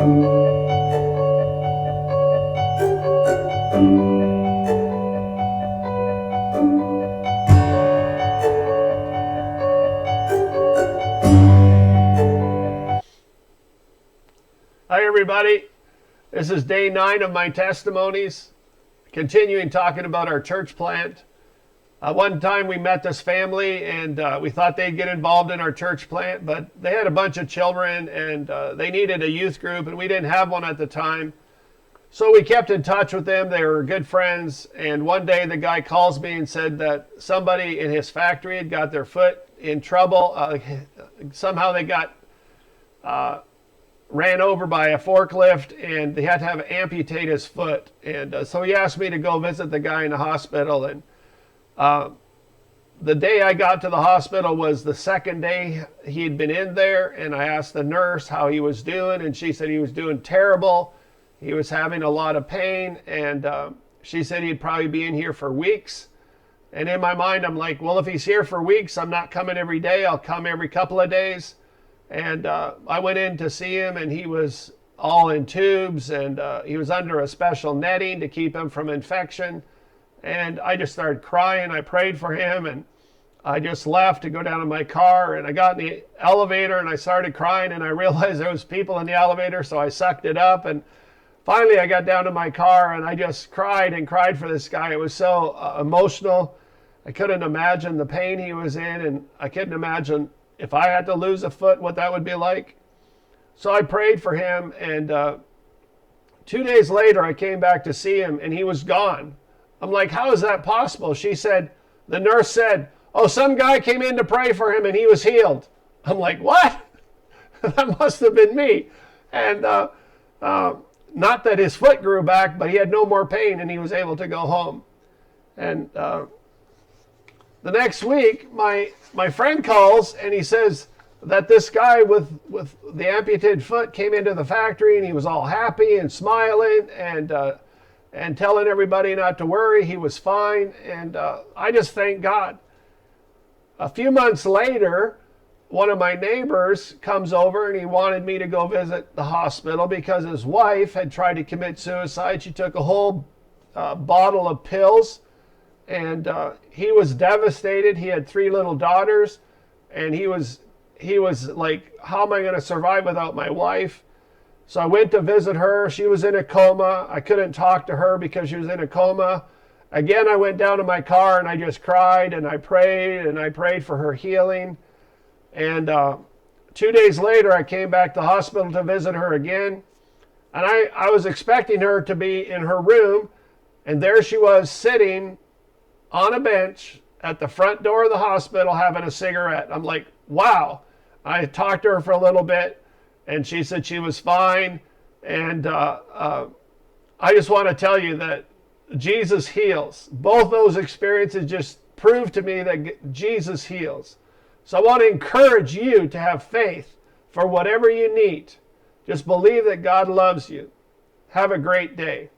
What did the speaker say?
Hi everybody, this is day 9 of my testimonies, continuing talking about our church plant. One time we met this family and we thought they'd get involved in our church plant, but they had a bunch of children and they needed a youth group and we didn't have one at the time. So we kept in touch with them. They were good friends, and one day the guy calls me and said that somebody in his factory had got their foot in trouble. Somehow they got ran over by a forklift and they had to amputate his foot. And so he asked me to go visit the guy in the hospital. And the day I got to the hospital was the second day he'd been in there. And I asked the nurse how he was doing, and she said he was doing terrible. He was having a lot of pain, and she said he'd probably be in here for weeks. And in my mind, I'm like, well, if he's here for weeks, I'm not coming every day. I'll come every couple of days. And I went in to see him, and he was all in tubes, and he was under a special netting to keep him from infection. And I just started crying. I prayed for him, and I just left to go down to my car, and I got in the elevator, and I started crying, and I realized there was people in the elevator, so I sucked it up. And finally, I got down to my car, and I just cried and cried for this guy. It was so emotional. I couldn't imagine the pain he was in, and I couldn't imagine if I had to lose a foot, what that would be like. So I prayed for him, and 2 days later, I came back to see him, and he was gone. I'm like, how is that possible? She said, the nurse said, oh, some guy came in to pray for him, and he was healed. I'm like, what? That must have been me. And not that his foot grew back, but he had no more pain, and he was able to go home. And the next week, my friend calls, and he says that this guy with the amputated foot came into the factory, and he was all happy and smiling and telling everybody not to worry. He was fine, and I just thank God. A few months later, one of my neighbors comes over, and he wanted me to go visit the hospital because his wife had tried to commit suicide. She took a whole bottle of pills. And he was devastated. He had 3 little daughters, and he was like, how am I going to survive without my wife? So I went to visit her. She was in a coma. I couldn't talk to her because she was in a coma. Again, I went down to my car, and I just cried, and I prayed for her healing. And 2 days later, I came back to the hospital to visit her again. And I was expecting her to be in her room, and there she was sitting on a bench at the front door of the hospital having a cigarette. I'm like, wow. I talked to her for a little bit, and she said she was fine. And I just want to tell you that Jesus heals. Both those experiences just prove to me that Jesus heals. So I want to encourage you to have faith for whatever you need. Just believe that God loves you. Have a great day.